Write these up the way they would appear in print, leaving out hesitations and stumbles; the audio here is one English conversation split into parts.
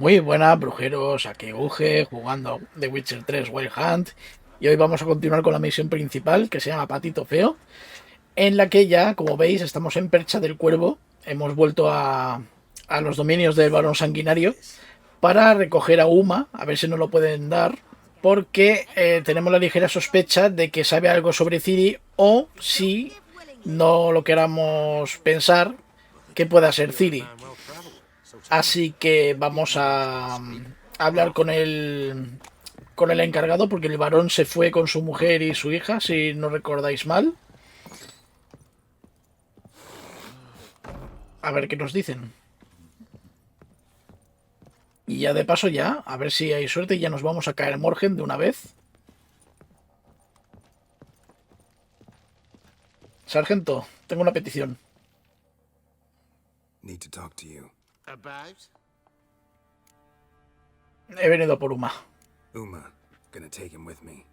Muy buenas, brujeros, aquí Uge, jugando The Witcher 3 Wild Hunt. Y hoy vamos a continuar con la misión principal, que se llama Patito Feo, en la que ya, como veis, estamos en Percha del Cuervo. Hemos vuelto a los dominios del varón sanguinario para recoger a Uma, a ver si nos lo pueden dar, porque tenemos la ligera sospecha de que sabe algo sobre Ciri, o si no lo queramos pensar, que pueda ser Ciri. Así que vamos a hablar con el encargado, porque el varón se fue con su mujer y su hija, si no recordáis mal. A ver qué nos dicen. Y ya de paso ya, a ver si hay suerte y ya nos vamos a caer Morgen de una vez. Sargento, tengo una petición. Need to talk to you. About? He venido por Uma. Uma, gonna take him with me.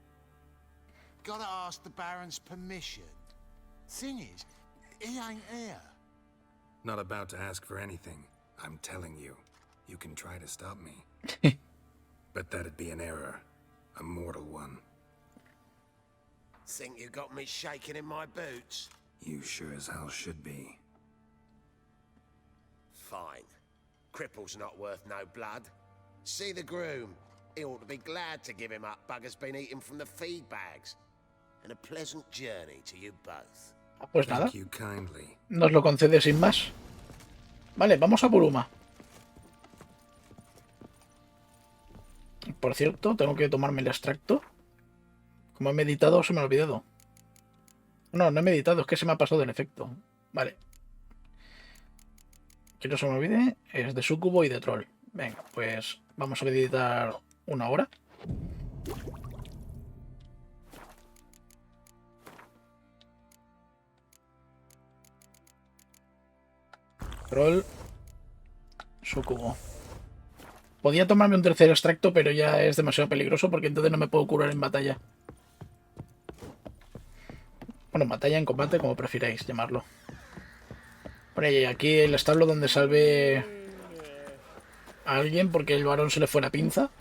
Gotta ask the Baron's permission. Thing is, he ain't here. Not about to ask for anything. I'm telling you. You can try to stop me. But that'd be an error. A mortal one. Think you got me shaking in my boots? You sure as hell should be. Fine. Cripple's not worth no blood. See the groom. He ought to be glad to give him up. Bugger's been eating from the feed bags. And a pleasant journey to you both. Pues nada, Thank you kindly. nos lo concede sin más. Vale, vamos a por Uma. Por cierto, tengo que tomarme el extracto. Como he meditado, se me ha olvidado. No, no he meditado, es que se me ha pasado el efecto. Vale. Que no se me olvide, es de sucubo y de troll. Venga, pues vamos a meditar una hora. Troll, sucubo. Podía tomarme un tercer extracto, pero ya es demasiado peligroso porque entonces no me puedo curar en batalla. Bueno, batalla en combate, como prefiráis llamarlo. Por ahí, aquí el establo donde salve a alguien porque el varón se le fue la pinza.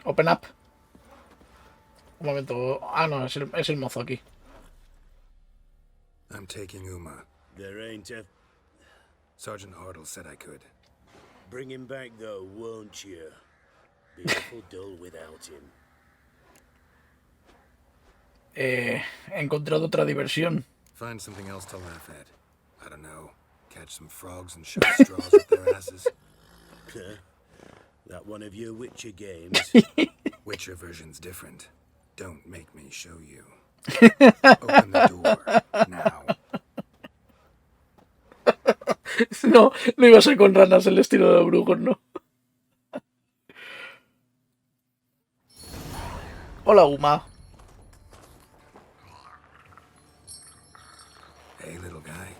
Open up. Un momento. Ah, no, es el mozo aquí. I'm taking Uma. There ain't a... Sergeant Hartle said I could. Bring him back though, won't you? Be awful dull without him. He encontrado otra diversión. Find something else to laugh at. I don't know. Catch some frogs and shove straws up their asses. That one of your Witcher games? Witcher version's different. Don't make me show you. Open the door, now. No, no iba a ser con ranas el estilo de los brujos, no. Hola, Uma. Hey, little guy.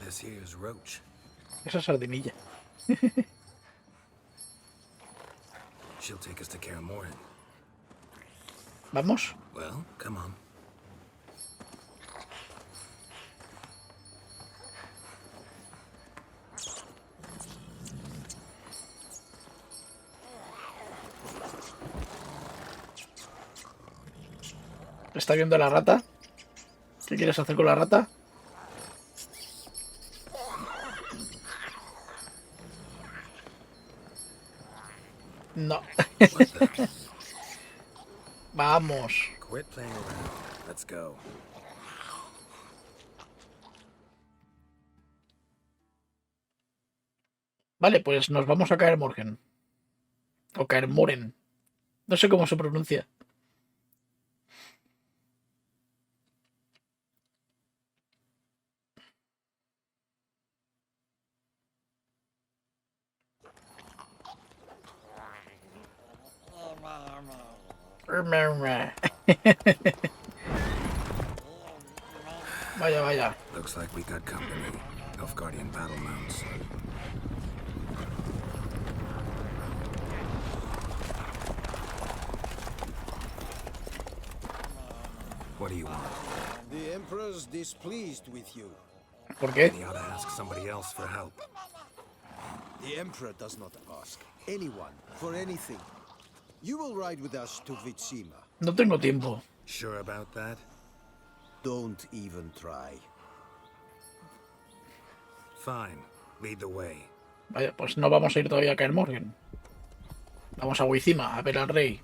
This here's Roach. Esa sardinilla. She'll take us to Kaer Morhen. Vamos. Well, come on. ¿Está viendo la rata? ¿Qué quieres hacer con la rata? No. Vamos. Quit playing around. Let's go. Vale, pues nos vamos a caer Morgen. O caer Moren. No sé cómo se pronuncia. Vaya, vaya. Looks like we got company. Nilfgaardian battle mounts. Emperor's displeased with you. ¿Por qué? He ought to ask somebody else for help. The Emperor does not ask anyone for anything. You will ride with us to Vitsima. No tengo tiempo. Sure about that? Don't even try. Fine. Lead the way. Vaya, pues no vamos a ir todavía a Kaer Morhen. Vamos a Viciima a ver al rey.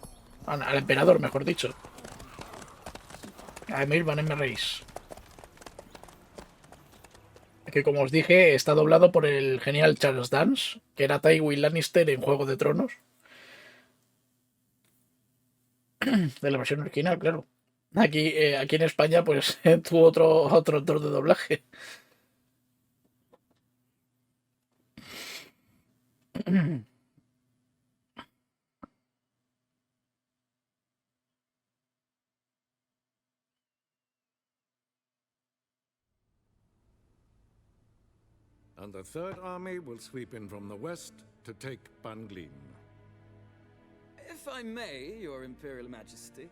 Al emperador, mejor dicho. A Emir Van M. Reis. Que como os dije, está doblado por el genial Charles Dance, que era Tywin Lannister en Juego de Tronos. De la versión original, claro. Aquí en España, pues tuvo otro actor de doblaje. And the Third Army will sweep in from the west to take Banglin. If I may, Your Imperial Majesty,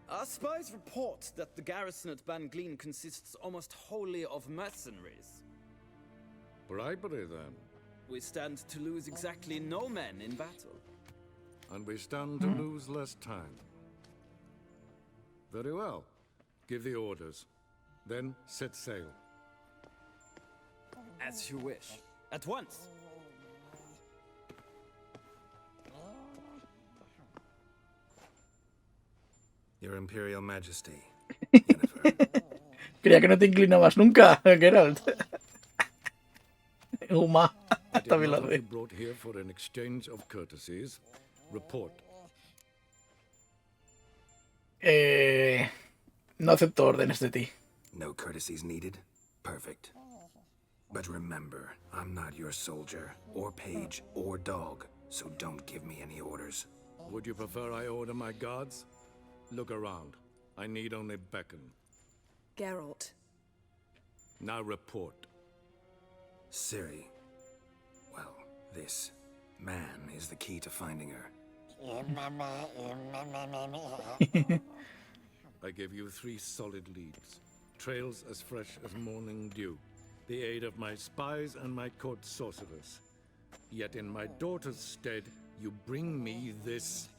our spies report that the garrison at Banglin consists almost wholly of mercenaries. Bribery, then. We stand to lose exactly no men in battle. And we stand to lose less time. Very well. Give the orders. Then set sail. As you wish. At once. Your Imperial Majesty. Yennefer. Creía que no te inclinabas nunca, Geralt. Uma. I did También lo not have you hace. brought here for an exchange of courtesies. Report. No acepto órdenes de ti. No courtesies needed? Perfect. But remember, I'm not your soldier, or page, or dog, so don't give me any orders. Would you prefer I order my guards? Look around. I need only beckon. Geralt. Now report. Ciri. Well, this man is the key to finding her. I give you 3 solid leads. Trails as fresh as morning dew. The aid of my spies and my court sorcerers. Yet in my daughter's stead, you bring me this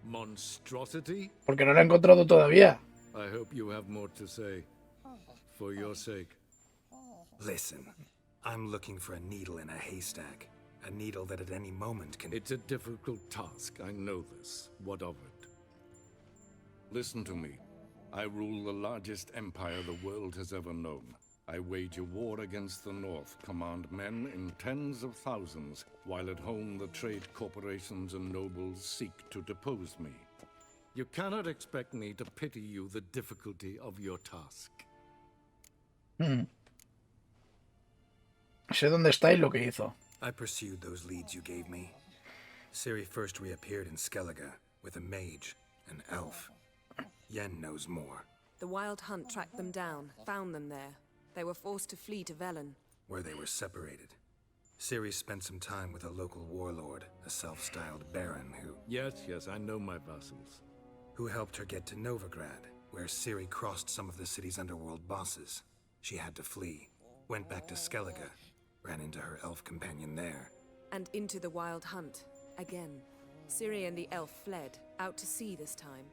monstrosity? Porque no lo he encontrado todavía. I hope you have more to say. For your sake. Listen, I'm looking for a needle in a haystack. A needle that at any moment can... It's a difficult task, I know this. What of it? Listen to me. I rule the largest empire the world has ever known. I wage a war against the North, command men in tens of thousands, while at home the trade corporations and nobles seek to depose me. You cannot expect me to pity you the difficulty of your task. Sé dónde está y lo que hizo. I pursued those leads you gave me. Ciri first reappeared in Skellige with a mage, an elf. Yen knows more. The Wild Hunt tracked them down, found them there. They were forced to flee to Velen. Where they were separated. Ciri spent some time with a local warlord, a self-styled baron Yes, I know my vassals. who helped her get to Novigrad, where Ciri crossed some of the city's underworld bosses. She had to flee, went back to Skellige, ran into her elf companion there. And into the Wild Hunt, again. Ciri and the elf fled, out to sea this time.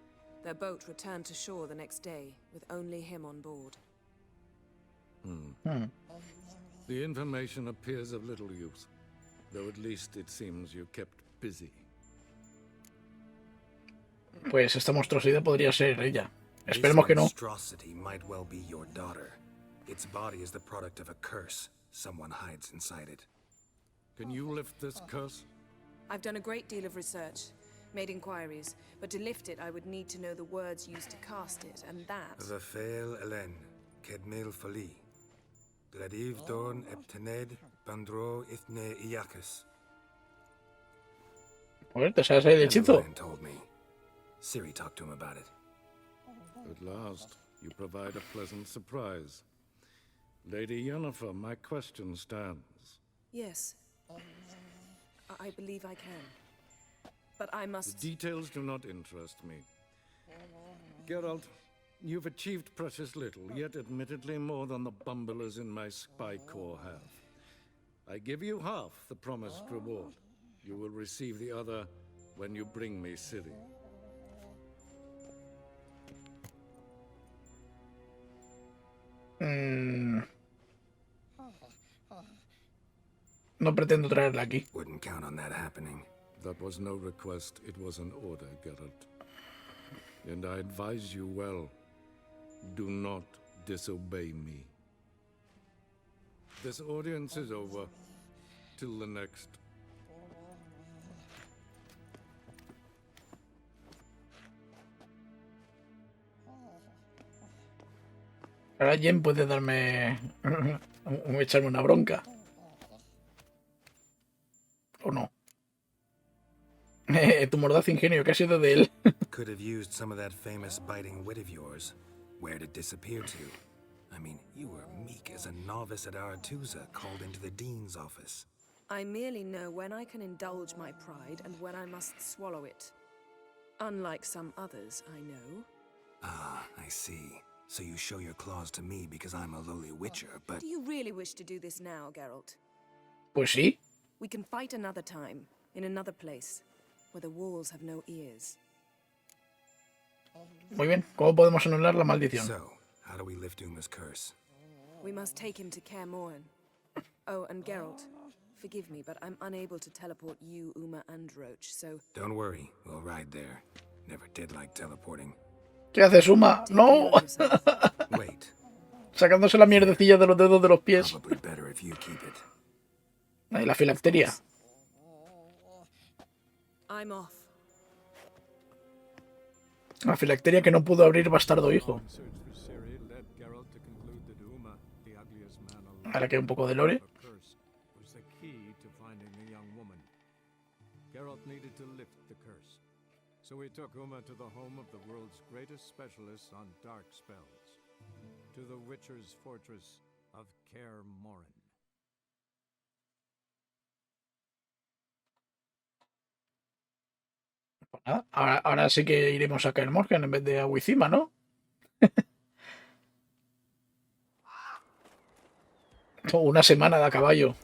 Their boat returned to shore the next day, with only him on board. The information appears of little use, though at least it seems you kept busy. Pues esta monstruosidad podría ser ella. This Esperemos que no. monstrosity might well be your daughter. Its body is the product of a curse. Someone hides inside it. Can you lift this curse? I've done a great deal of research, made inquiries, but to lift it I would need to know the words used to cast it, and that... Rafael Elen, Kedmil Fali. Gladiv Dorn Eptened Bandro Ithne Iacus. Joder, ¿te sabes el hechizo? Ryan told me. Ciri talked to him about it. At last, you provide a pleasant surprise. Lady Yennefer, my question stands. Yes. I believe I can. But I The must... details do not interest me. Geralt, You've achieved precious little, yet admittedly more than the bumblers in my spy corps have. I give you half the promised reward. You will receive the other when you bring me Ciri. No pretendo traerla aquí. Wouldn't count on that happening. That was no request, it was an order, Geralt. And I advise you well, do not disobey me. This audience is over. Till the next. Ahora Jen puede darme... echarme una bronca. ¿O no? Tu mordaz ingenio, que ha sido de él. Could have used some of that famous biting wit of yours. Where'd it disappear to? I mean, you were meek as a novice at Aretusa called into the dean's office. I merely know when I can indulge my pride and when I must swallow it. Unlike some others, I know. Ah, I see. So you show your claws to me because I'm a lowly witcher, but... Do you really wish to do this now, Geralt? Pues sí. We can fight another time, in another place, where the walls have no ears. Muy bien. ¿Cómo podemos anular la maldición? So, how do we lift Uma's curse? We must take him to Kaer Morhen. Oh, and Geralt, forgive me, but I'm unable to teleport you, Uma, and Roach, so... Don't worry, we'll ride there. Never did like teleporting. ¿Qué haces, Uma? ¡No! Wait. Sacándose la mierdecilla de los dedos de los pies. Probably better if you keep it. Ahí la filacteria. I'm off. La filacteria que no pudo abrir bastardo hijo. Ahora que un poco de lore. Geralt needed to lift the curse. So he took Uma to the home of the world's greatest specialists on dark spells. To the Witcher's fortress of Kaer Morhen. Ahora sí que iremos a Kaer Morhen en vez de a Wizima, ¿no? Una semana de a caballo.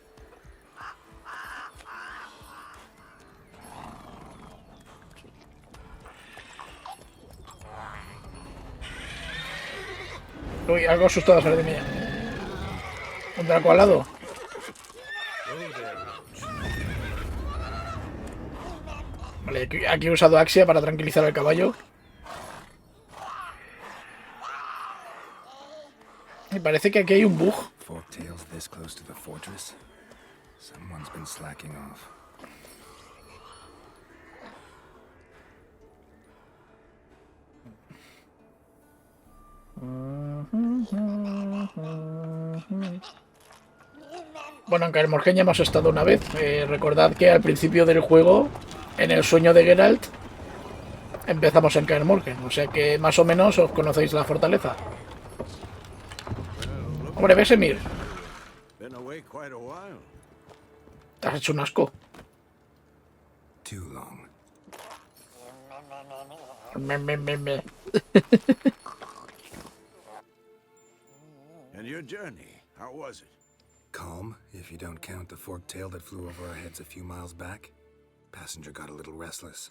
Uy, algo asustado sale de mí. ¿Un draco al lado? Vale, aquí he usado Axia para tranquilizar al caballo. Me parece que aquí hay un bug. Forktail's this close to the fortress. Someone's been slacking off. Bueno, en Kaer Morhen ya hemos estado una vez. Recordad que al principio del juego, en el sueño de Geralt, empezamos en Kaer Morhen. O sea que más o menos os conocéis la fortaleza. Hombre, Vesemir. Te has hecho un asco. Too long. And your journey, how was it? Calm, if you don't count the forktail that flew over our heads a few miles back. Passenger got a little restless.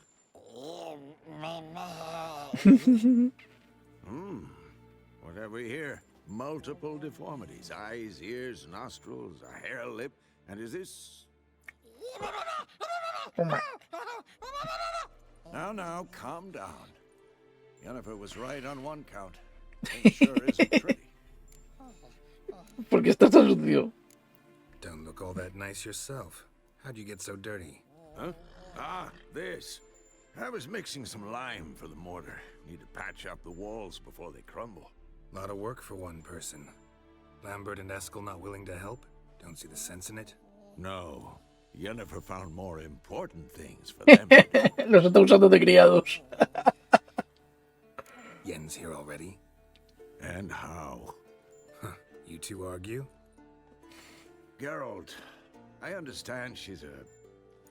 What have we here? Multiple deformities. Eyes, ears, nostrils, a hair lip. And is this... Now, calm down. Yennefer was right on one count. It sure isn't pretty. ¿Por qué estás tan sucio? Don't look all that nice yourself. How'd you get so dirty? Huh? Ah, this. I was mixing some lime for the mortar. Need to patch up the walls before they crumble. Lot of work for one person. Lambert and Eskel not willing to help? Don't see the sense in it? No. Yennefer found more important things for them to do. Los está usando de criados. Yen's here already? And how? You two argue? Geralt, I understand she's a...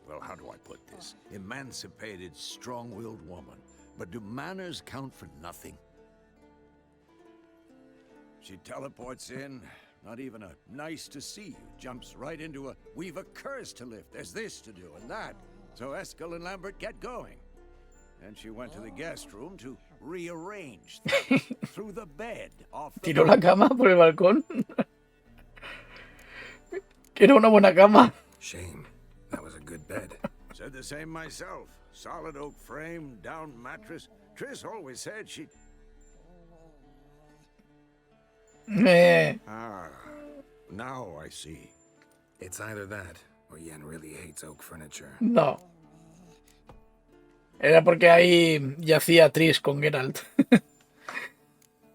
Well, how do I put this? Emancipated, strong-willed woman. But do manners count for nothing? She teleports in, not even a nice to see you, jumps right into a we've a curse to lift, there's this to do and that. So Eskel and Lambert get going. And she went to the guest room to rearrange things. Through the bed, off the Tiró la cama por el balcón. Que era una buena cama. Shame. That was a good bed. Said the same myself. Solid oak frame, down mattress. Triss always said she... Ah, now I see. It's either that, or Yen really hates oak furniture. No. Era porque ahí yacía Triss con Geralt.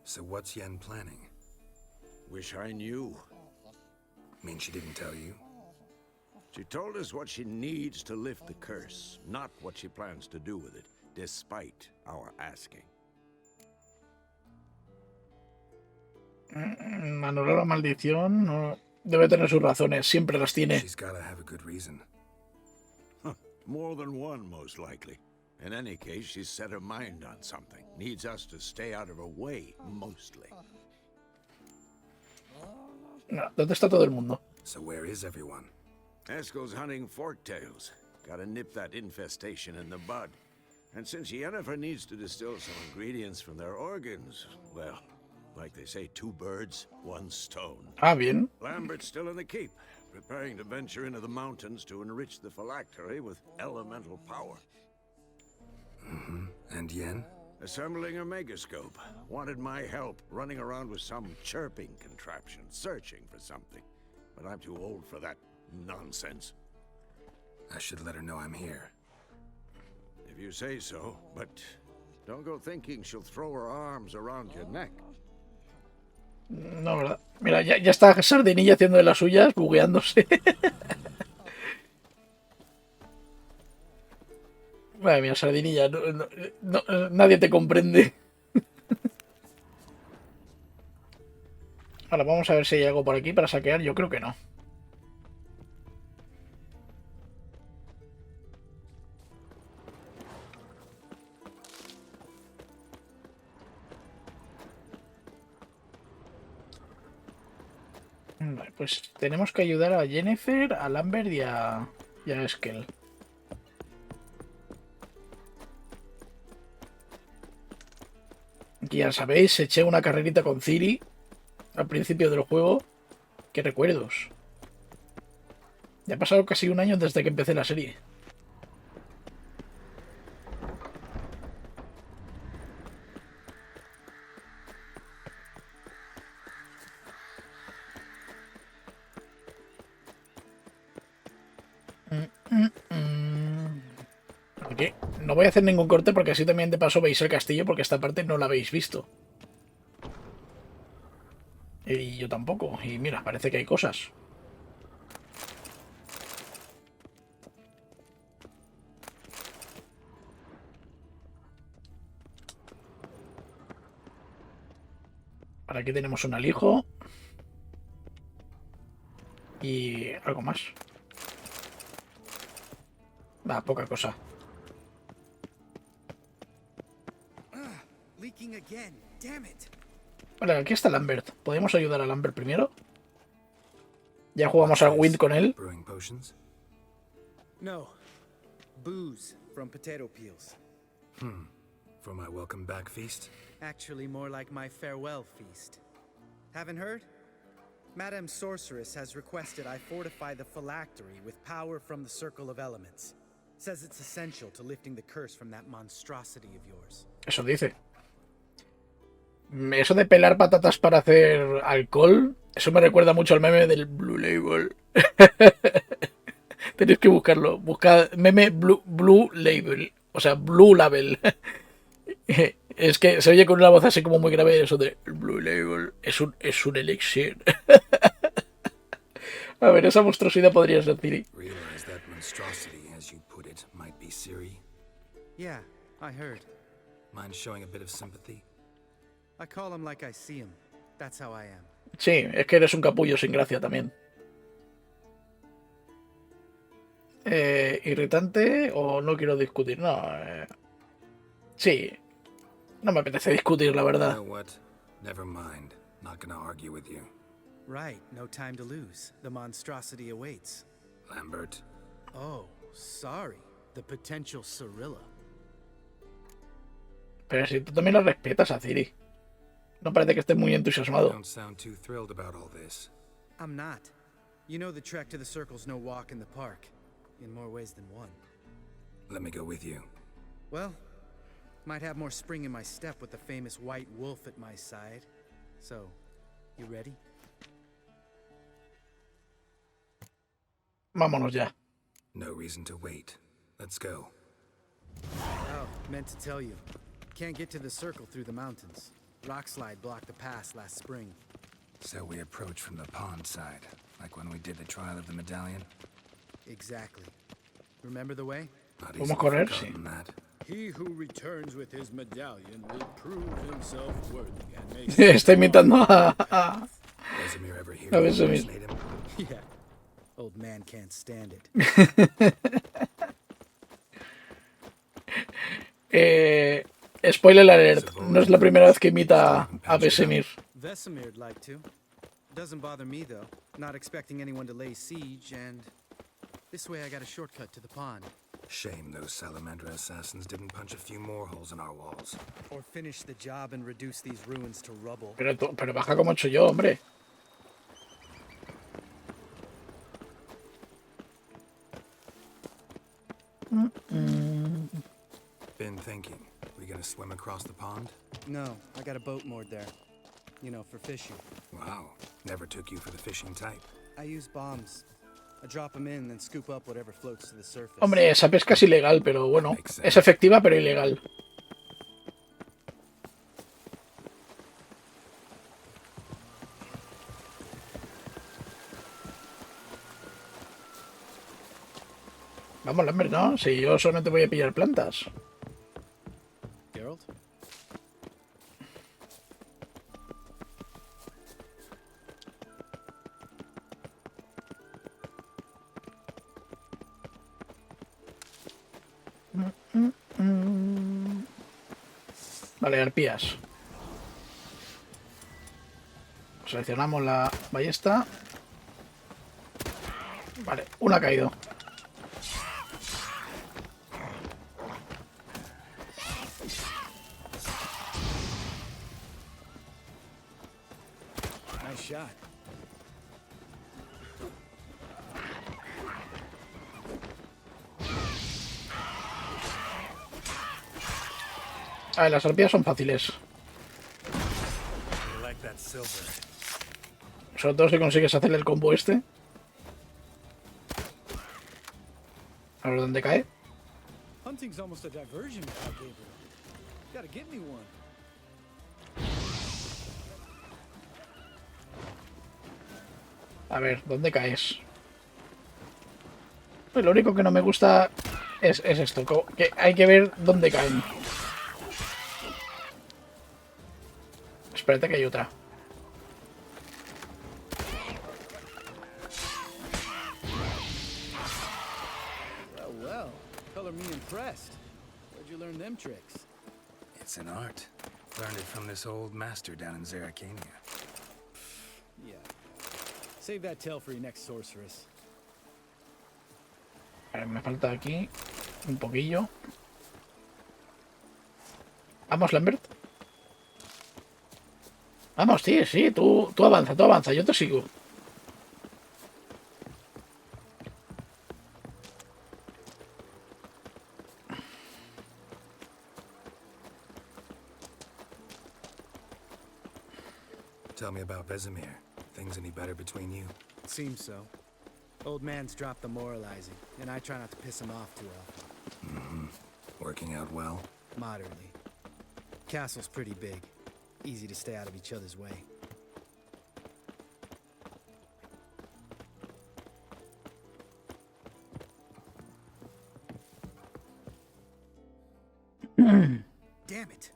So what's Yen planning? Wish I knew. Mean she didn't tell you? She told us what she needs to lift the curse, not what she plans to do with it, despite our asking. Anular la maldición no... Debe tener sus razones, siempre las tiene. She's gotta have a good reason. More than one, most likely. In any case, she's set her mind on something. Needs us to stay out of her way, mostly. No, ¿dónde está todo el mundo? So where is everyone? Eskel's hunting forktails. Gotta nip that infestation in the bud. And since Yennefer needs to distill some ingredients from their organs, well, like they say, 2 birds, 1 stone. Ah, bien. Lambert's still in the keep, preparing to venture into the mountains to enrich the phylactery with elemental power. And Yen? Assembling a megascope. Wanted my help running around with some chirping contraption, searching for something. But I'm too old for that nonsense. I should let her know I'm here. If you say so, but don't go thinking she'll throw her arms around your neck. No, ¿verdad? Mira, ya está Sardinilla haciendo de las suyas, bugueándose. Madre mía, Sardinilla, nadie te comprende. Ahora vamos a ver si hay algo por aquí para saquear. Yo creo que no. Vale, pues tenemos que ayudar a Yennefer, a Lambert y a Eskel. Aquí ya sabéis, eché una carrerita con Ciri al principio del juego. Qué recuerdos. Ya ha pasado casi un año desde que empecé la serie. Aquí no voy a hacer ningún corte porque así también de paso veis el castillo, porque esta parte no la habéis visto. Y yo tampoco. Y mira, parece que hay cosas. Por aquí tenemos un alijo. Y algo más. Va, poca cosa. Vale, aquí está Lambert. ¿Podemos ayudar a Lambert primero? Ya jugamos al Wind con él. Brewing potions? No. Booze from potato peels. For my welcome back feast? Actually, more like my farewell feast. Haven't heard? Madame Sorceress has requested I fortify the phylactery with power from the Circle of Elements. Says it's essential to lifting the curse from that monstrosity of yours. Eso dice. Eso de pelar patatas para hacer alcohol, eso me recuerda mucho al meme del Blue Label. Tenéis que buscarlo. Buscad meme Blue Label. O sea, Blue Label. Es que se oye con una voz así como muy grave eso de Blue Label. Es un elixir. A ver, esa monstruosidad podría ser Ciri. Realize that monstrosity, as you put it, might be Ciri. Yeah, I heard. Mind showing a bit of sympathy? I call him like I see him. That's how I am. Sí, es que eres un capullo sin gracia también. ¿Irritante o no quiero discutir? No. Sí. No me apetece discutir, la verdad. You know what? Never mind. Not gonna argue with you. Right, no time to lose. The monstrosity awaits. Lambert. Oh, sorry. The potential Cirilla. Pero si tú también lo respetas a Ciri. No parece que esté muy entusiasmado. Don't sound too thrilled about all this. I'm not. You know the trek to the Circle's no walk in the park. In more ways than one. Let me go with you. Well, might have more spring in my step with the famous white wolf at my side. So, you ready? Vámonos ya. No reason to wait. Let's go. Oh, meant to tell you. Can't get to the Circle through the mountains. Rockslide blocked the pass last spring. So we approach from the pond side, like when we did the trial of the medallion? Exactly. Remember the way? Not ¿Cómo easily correr? forgotten Sí. that. He who returns with his medallion will prove himself worthy and make Está imitando a Vesemir ever hear A you Vesemir. impersonate him? Yeah. Old man can't stand it. Spoiler alert. No es la primera vez que imita a Vesemir. Vesemir'd like to. Doesn't bother me though. Not expecting anyone to lay siege, and this way I got a shortcut to the pond. Shame those Salamandra assassins didn't punch a few more holes in our walls. Or finish the job and reduce these ruins to rubble. Pero baja como he hecho yo, hombre. Been thinking. We gonna swim across the pond? No, I got a boat moored there. You know, for fishing. Wow. Never took you for the fishing type. I use bombs. I drop them in, then scoop up whatever floats to the surface. Hombre, esa pesca es ilegal, pero bueno. Es efectiva, pero ilegal. Vamos, Lambert, ¿no? Si yo solamente voy a pillar plantas. Geralt? Vale, arpías. Seleccionamos la ballesta. Vale, una ha caído. Nice shot. A ver, las arpías son fáciles. I like that silver. Sobre todo si consigues hacer el combo este. A ver dónde cae. Hunting's almost a diversion now, Gabriel. Gotta get me one. A ver, ¿dónde caes? Pues lo único que no me gusta es esto, que hay que ver dónde caen. Espérate que hay otra. Well, color me impressed. Where'd you learn them tricks? It's an art. Learned it from this old master down in Zeracania. Yeah. Save that tale for your next sorceress. A ver, me falta aquí un poquillo. Vamos, Lambert. Vamos, sí, sí, tú avanza, yo te sigo. Tell me about Vesemir. Things any better between you? Seems so. Old man's dropped the moralizing, and I try not to piss him off too often. Mm-hmm. Working out well? Moderately. Castle's pretty big. Easy to stay out of each other's way. Damn it!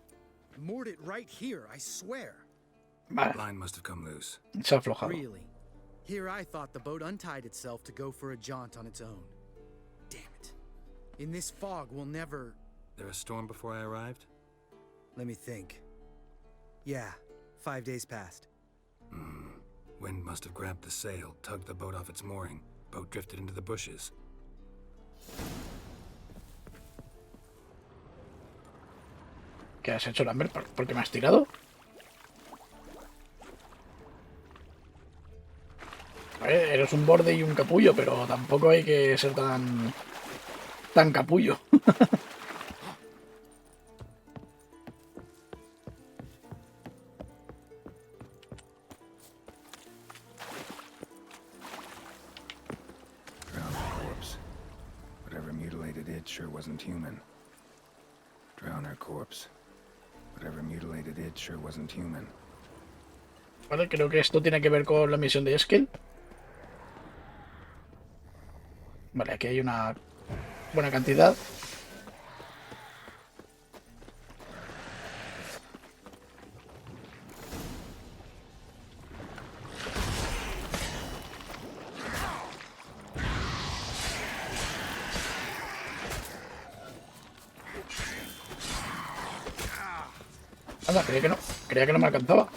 Moored it right here, I swear. Vale, Line must have come loose. se ha aflojado. Really? Here I thought the boat untied itself to go for a jaunt on its own. Damn it. In this fog, we'll never... There a storm before I arrived? Let me think. Yeah, 5 days passed. Wind must have grabbed the sail, tugged the boat off its mooring. Boat drifted into the bushes. ¿Qué has hecho, Lambert? ¿Por qué me has tirado? A ver, eres un borde y un capullo, pero tampoco hay que ser tan capullo. Drowned her corpse. Whatever mutilated it sure wasn't human. Drown her corpse. Whatever mutilated it sure wasn't human. Vale, creo que esto tiene que ver con la misión de Eskel. Vale, aquí hay una buena cantidad. Anda, creía que no me alcanzaba.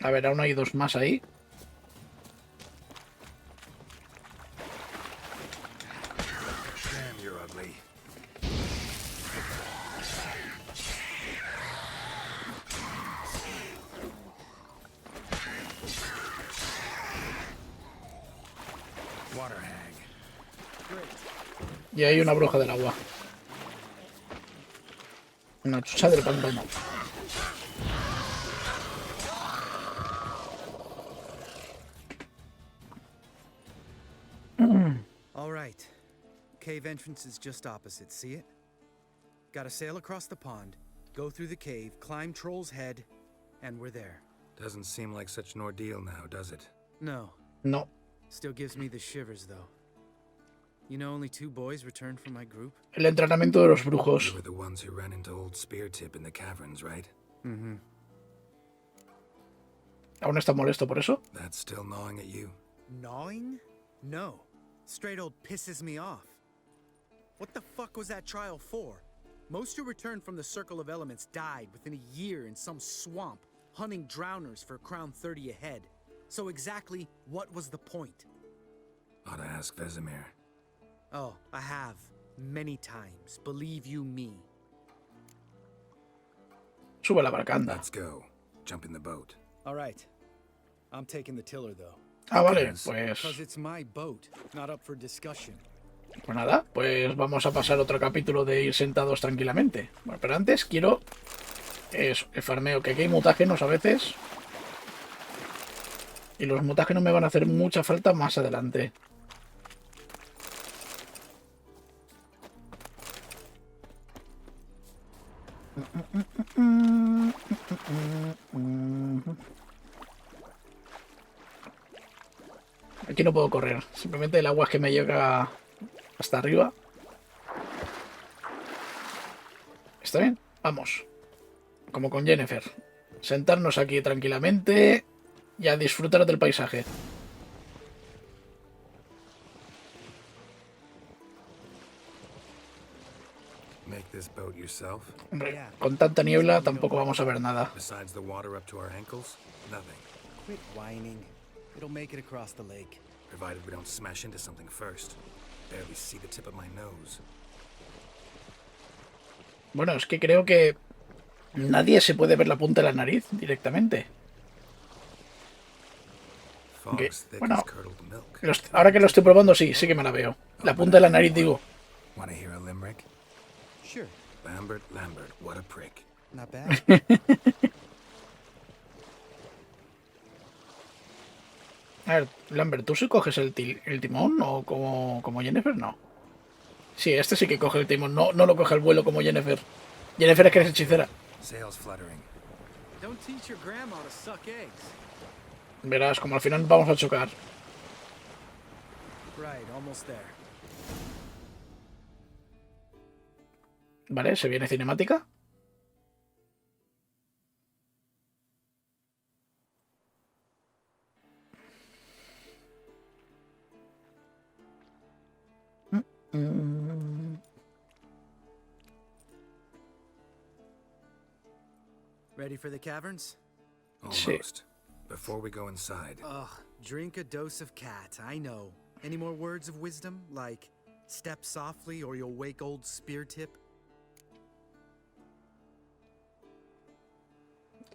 A ver, aún hay dos más ahí. Damn, you're ugly. Water hag. Y hay una bruja del agua. Una chucha del pantano. All right. Cave entrance is just opposite, see it? Gotta sail across the pond, go through the cave, climb Troll's Head, and we're there. Doesn't seem like such an ordeal now, does it? No. No. Still gives me the shivers, though. You know only 2 boys returned from my group? El entrenamiento de los brujos. You were the ones who ran into old Speartip in the caverns, right? Mm-hmm. ¿Aún está molesto por eso? That's still gnawing at you. Gnawing? No. Straight old pisses me off. What the fuck was that trial for? Most who returned from the Circle of Elements died within a year in some swamp, hunting drowners for crown 30 a head. So exactly what was the point? Ought to ask Vesemir. Oh, I have. Many times. Believe you me. Sube la barcanda. Let's go. Jump in the boat. All right. I'm taking the tiller, though. Ah, vale, pues... Because it's my boat, not up for discussion. Pues nada, pues vamos a pasar otro capítulo de ir sentados tranquilamente. Bueno, pero antes quiero... Eso, el farmeo, que aquí hay mutágenos a veces. Y los mutágenos me van a hacer mucha falta más adelante. Aquí no puedo correr, simplemente el agua es que me llega hasta arriba. ¿Está bien? Vamos. Como con Jennifer. Sentarnos aquí tranquilamente y a disfrutar del paisaje. Make this boat yourself? Hombre, con tanta niebla tampoco vamos a ver nada. Besides the water up to our ankles, nothing. Quit whining. It'll make it across the lake. Provided we don't smash into something first. Barely see the tip of my nose. Bueno, es que creo que nadie se puede ver la punta de la nariz directamente. Okay. Bueno, ahora que lo estoy probando, sí que me la veo. La punta de la nariz, digo. Wanna hear a limerick? Sure. Lambert, what a prick. Not bad. A ver, Lambert, ¿tú sí coges el timón o como Jennifer? No. Sí, este sí que coge el timón, no lo coge el vuelo como Jennifer. Jennifer es que es hechicera. Verás, como al final vamos a chocar. Vale, se viene cinemática. Ready for the caverns? Almost. Before we go inside. Ugh, drink a dose of cat, I know. Any more words of wisdom, like step softly or you'll wake old spear tip?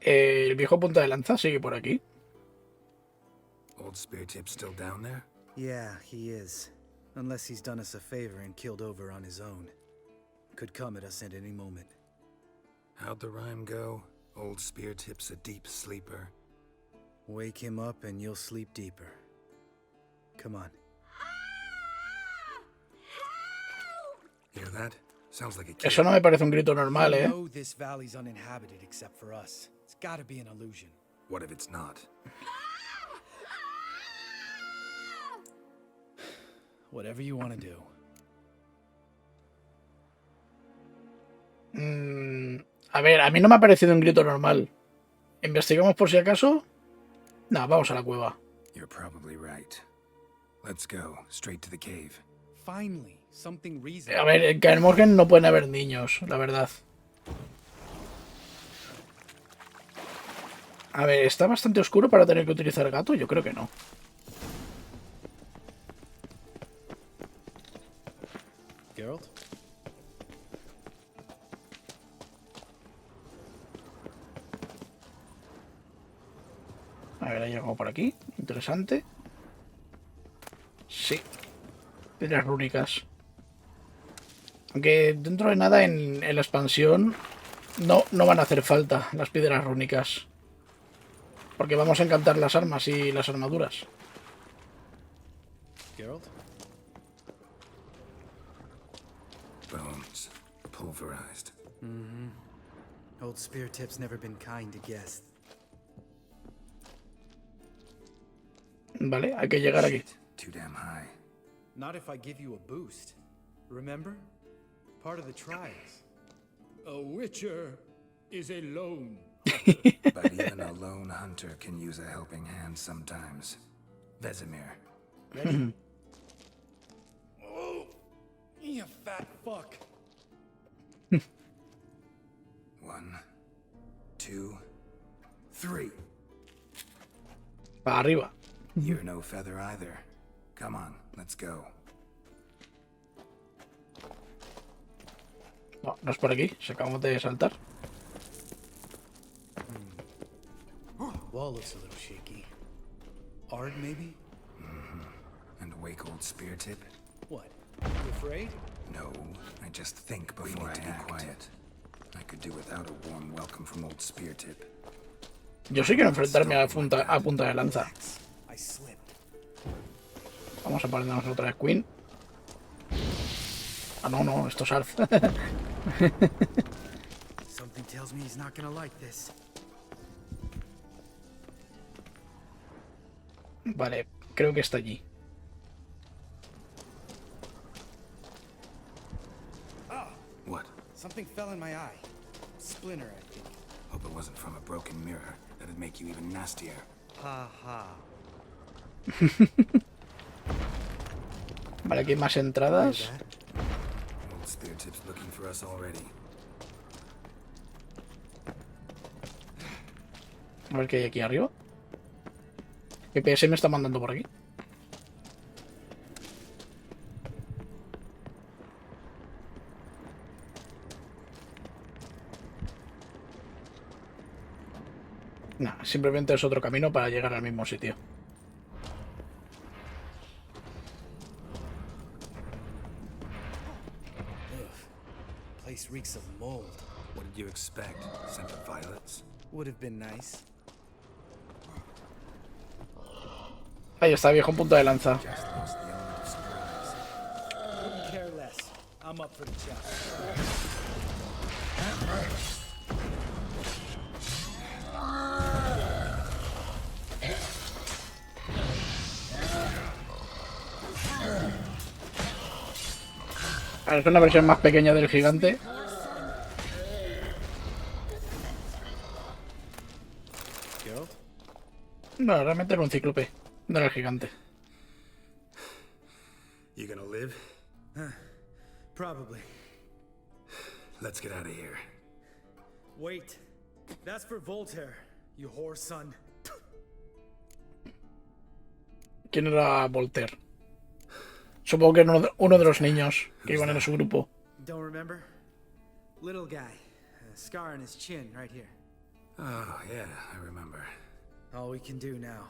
El viejo punta de lanza sigue por aquí. Old Spear Tip still down there? Yeah, he is. Unless he's done us a favor and killed over on his own. Could come at us at any moment. How'd the rhyme go? Old Spear Tip's a deep sleeper. Wake him up and you'll sleep deeper. Come on. Hear that? Sounds like a kid. Eso no me parece un grito normal, I ¿eh? know this valley's uninhabited except for us. It's gotta be an illusion. What if it's not? Whatever you want to do. A ver, a mí no me ha parecido un grito normal. ¿Investigamos por si acaso? No, vamos a la cueva. You're probably right. Let's go, straight to the cave. Finally, something reasonable. A ver, en Kaer Morhen no pueden haber niños, la verdad. A ver, ¿está bastante oscuro para tener que utilizar gato? Yo creo que no. Geralt? A ver, hay algo por aquí. Interesante. Sí. Piedras rúnicas. Aunque dentro de nada en la expansión no van a hacer falta las piedras rúnicas. Porque vamos a encantar las armas y las armaduras. Geralt? Bones. Pulverized. Old spear tip's never been kind to guests. Vale, hay que llegar aquí. Too damn high. Not if I give you a boost. Remember? Part of the trials. A witcher is a lone. But even a lone hunter can use a helping hand sometimes. Vesemir. Ready? Oh, you fat fuck. 1, 2, 3. Para arriba. You're no feather either. Come on, let's go. No, no es por aquí. Se acabamos de saltar. Wall looks a little shaky. Ard, maybe? And wake old Spear Tip? What? You afraid? No, I just think before I act. Quiet. I could do without a warm welcome from old Spear Tip. Yo sí quiero enfrentarme a punta de lanza. I slipped. Vamos a ponernos otra vez Queen. Ah, no, esto es Arth. Something tells me he's not gonna like this. Vale, creo que está allí. What? Something fell in my eye. Splinter, I think. Hope it wasn't from a broken mirror. That'd make you even nastier. Ha ha. Vale, aquí hay más entradas. Old Spear Tip's looking for us already. A ver qué hay aquí arriba. ¿Qué PS me está mandando por aquí? Nah, simplemente es otro camino para llegar al mismo sitio. Place reeks of mold. What did you expect? Scent of violets? Would have been nice. Ahí está, viejo punta de lanza. Just lost the element of surprise. Couldn't care less. I'm up for the job. Es una versión más pequeña del gigante. No, realmente era un cíclope. No era el gigante. You gonna live? Probably. Let's get out of here. Wait. That's for Voltaire, you whore son. ¿Quién era Voltaire? Supongo que era uno de los niños que iban en su grupo. Don't remember? Little guy, a scar on his chin right here. Oh, yeah, I remember. All we can do now.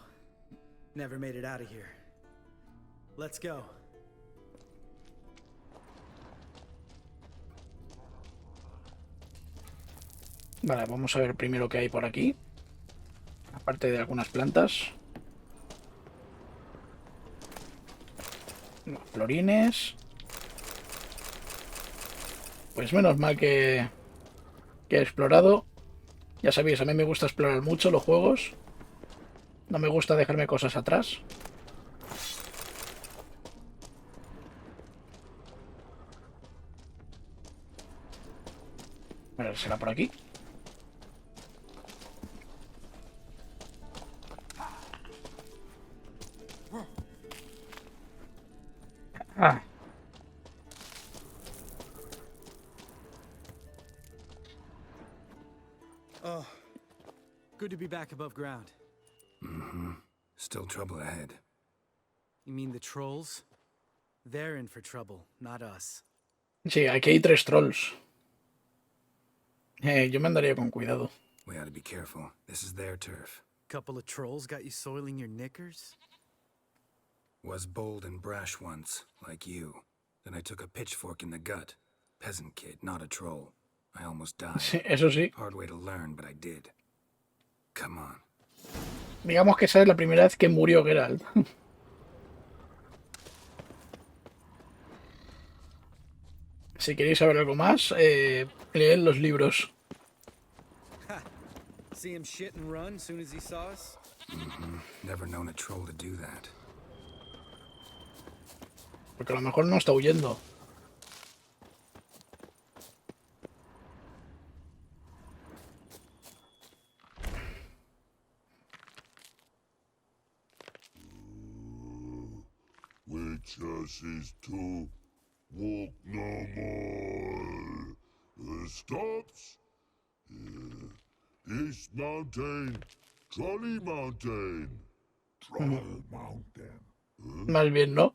Never made it out of here. Let's go. Vale, vamos a ver primero qué hay por aquí. Aparte de algunas plantas. Los florines. Pues menos mal que he explorado. Ya sabéis, a mí me gusta explorar mucho los juegos. No me gusta dejarme cosas atrás. A ver, será por aquí. Ah. Oh, good to be back above ground. Mm-hmm. Still trouble ahead. You mean the trolls? They're in for trouble, not us. Sí, aquí hay 3 trolls. Yo me andaría con cuidado. We ought to be careful. This is their turf. Couple of trolls got you soiling your knickers? Was bold and brash once, like you. Then I took a pitchfork in the gut. Peasant kid, not a troll. I almost died. Sí, eso sí. Hard way to learn, but I did. Come on. Digamos que esa es la primera vez que murió Geralt. Si queréis saber algo más, leed los libros. See him shit and run as soon as he saw us? Never known a troll to do that. Porque a lo mejor no está huyendo. Witches is to walk no more. Stops. East Mountain. Trolley Mountain. Troll Mountain. Más bien, ¿no?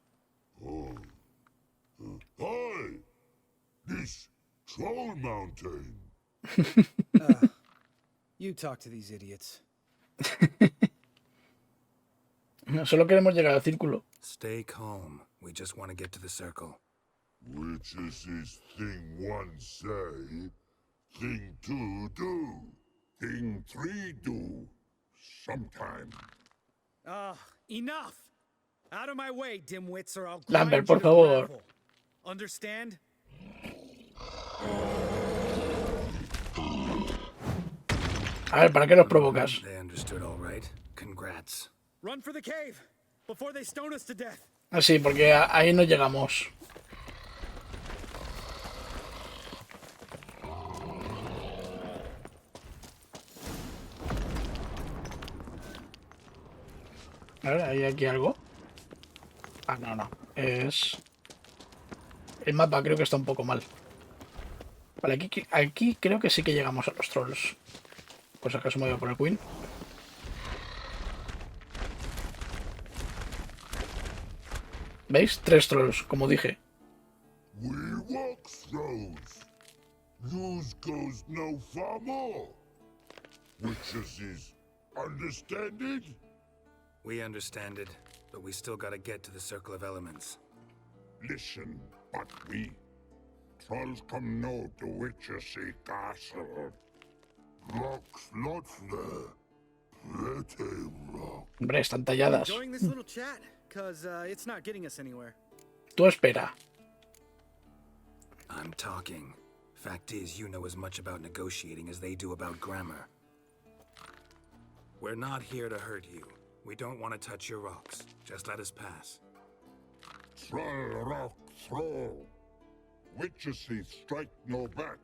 Hi! This Troll Mountain. You talk to these idiots. Solo queremos llegar al círculo. Stay calm. We just want to get to the circle. Witches is thing 1 say, thing 2 do, thing 3 do, sometime. Enough! Out of my way, dimwits, or I'll Lambert, grind por you to favor. gravel. Understand? A ver, ¿para qué los provocas? They understood all right. Congrats. Run for the cave before they stone us to death. Ah, sí, porque ahí no llegamos. A ver, ¿hay aquí algo? Ah, no, no. Es... El mapa creo que está un poco mal. Vale, aquí creo que sí que llegamos a los trolls. Pues acaso me voy a poner Queen. ¿Veis? 3 trolls, como dije. We walk throws. News goes no far more. Witches is understanded? We understand it, but we still gotta get to the Circle of Elements. Listen, but we. Trolls come no to Witches castle. Rocks lots there. Pretty rock. Hombre, están talladas. Enjoying this little chat, cause it's not getting us anywhere. Tú espera. I'm talking. Fact is, you know as much about negotiating as they do about grammar. We're not here to hurt you. We don't want to touch your rocks. Just let us pass. Troll rock throw. Witches strike no back.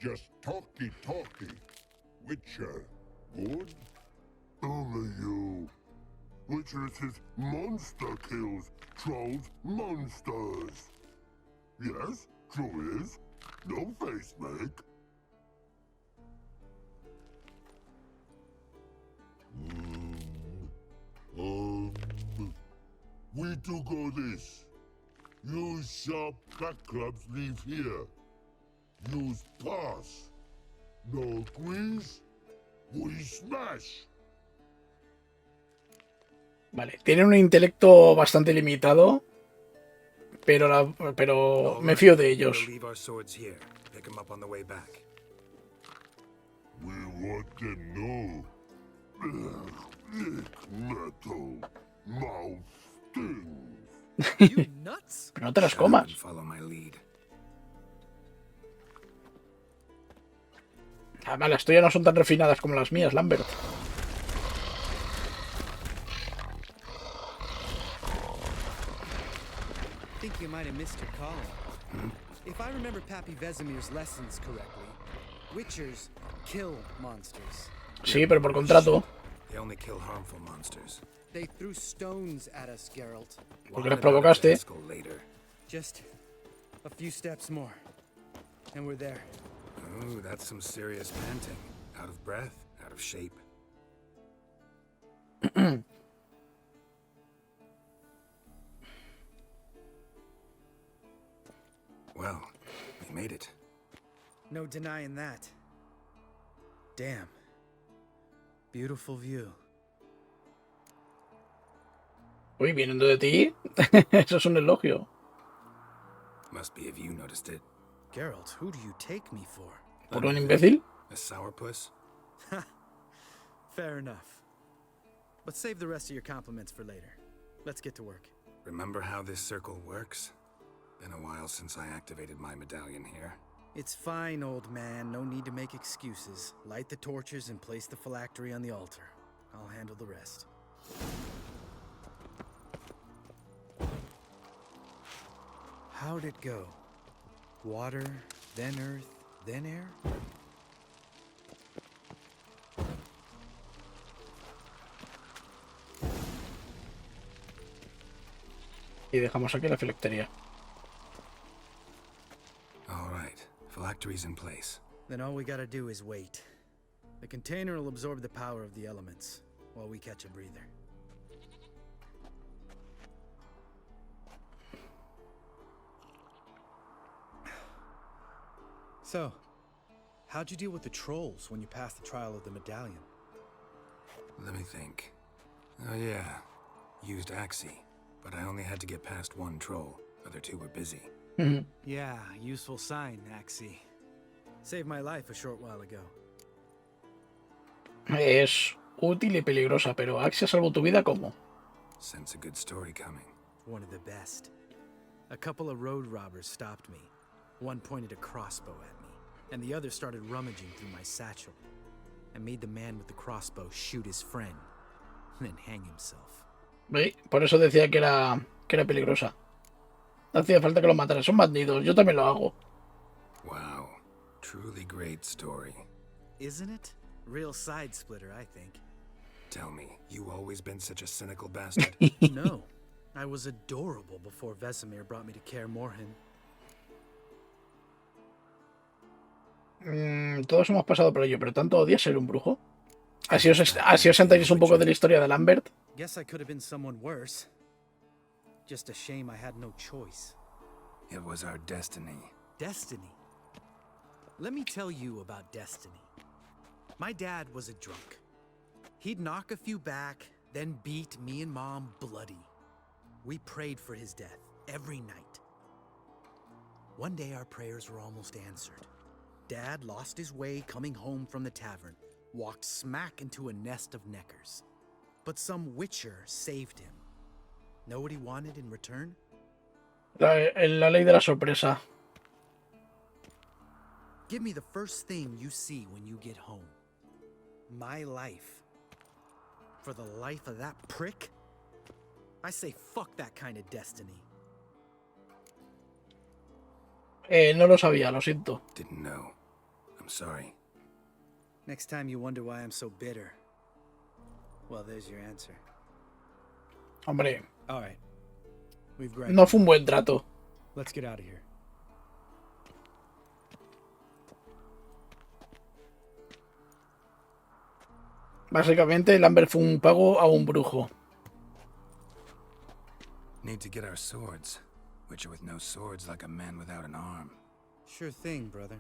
Just talky. Witcher, good? Only you. Witches monster kills. Trolls monsters. Yes, true is. No face make. to go this. Use sharp back clubs leave here. Use pass. No agrees? We smash. Vale, tienen un intelecto bastante limitado, pero me fío de ellos. We'll leave our swords here. Pick them up on the way back. We want them know. Metal. Mouth stings. You nuts? Pero no te las Shut up comas. and follow my lead. Además, las tuyas no son tan refinadas como las mías, Lambert. I think you might have missed your calling. If I remember Pappy Vesemir's lessons correctly, Witchers kill monsters. Sí, pero por contrato. They only kill harmful monsters. They threw stones at us, Geralt. Porque les provocaste. Later. Just a few steps more, and we're there. Ooh, that's some serious panting. Out of breath, out of shape. Well, we made it. No denying that. Damn. Beautiful view. Uy, viniendo de ti, eso es un elogio. Must be if you noticed it. Geralt, who do you take me for? ¿Por un imbécil? A sourpuss? Fair enough. But save the rest of your compliments for later. Let's get to work. Remember how this circle works? Been a while since I activated my medallion here. It's fine, old man. No need to make excuses. Light the torches and place the phylactery on the altar. I'll handle the rest. How'd it go? Water, then earth, then air? Y dejamos aquí la filactería. All right, phylactery's in place. Then all we gotta do is wait. The container will absorb the power of the elements, while we catch a breather. So, how'd you deal with the trolls when you passed the trial of the medallion? Let me think. Oh yeah, used Axie, but I only had to get past one troll. Other two were busy. Yeah, useful sign, Axie. Saved my life a short while ago. Es útil y peligrosa, pero Axia salvó tu vida ¿cómo? Sense a good story coming. One of the best. A couple of road robbers stopped me. One pointed a crossbow at me, and the other started rummaging through my satchel. I made the man with the crossbow shoot his friend, and then hang himself. ¿Ve? Por eso decía que era peligrosa. No hacía falta que lo mataran, son bandidos, yo también lo hago. Wow, truly great story. Isn't it? Real side splitter, I think. Tell me, you always been such a cynical bastard? No, I was adorable before Vesemir brought me to Kaer Morhen. Todos hemos pasado por ello, pero ¿tanto odias ser un brujo? Así os enteréis un poco de la historia de Lambert. Guess I could have been someone worse. Just a shame I had no choice. It was our destiny. Destiny? Let me tell you about destiny. My dad was a drunk. He'd knock a few back, then beat me and Mom bloody. We prayed for his death every night. One day our prayers were almost answered. Dad lost his way coming home from the tavern, walked smack into a nest of neckers. But some witcher saved him. Know what he wanted in return? La ley de la sorpresa. Give me the first thing you see when you get home. My life. For the life of that prick? I say fuck that kind of destiny. No lo sabía, lo siento. Didn't know. I'm sorry. Next time you wonder why I'm so bitter. Well, there's your answer. Hombre, All right. We've grabbed. no fue un buen trato. Let's get out of here. Básicamente, Lambert fue un pago a un brujo. Need need to get our swords. Witcher with no swords like a man without an arm. Sure thing, brother.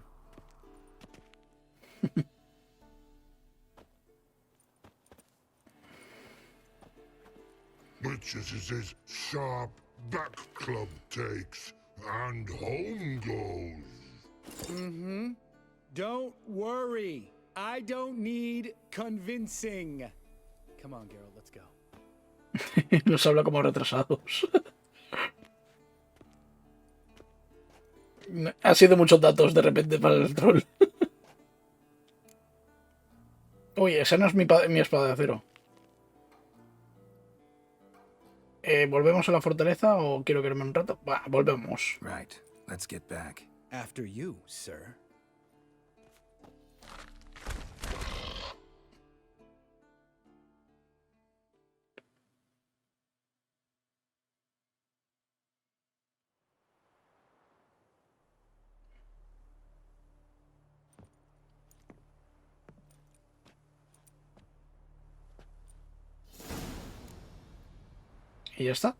Witches is his sharp back club takes, and home goes. Mm-hmm. Don't worry. I don't need convincing. Come on, Geralt, let's go. Nos habla como retrasados. Ha sido muchos datos de repente para el troll. Uy, esa no es mi espada de acero. ¿Volvemos a la fortaleza o quiero quedarme un rato? Va, volvemos. Right. Let's get back. After you, sir. Y ya está.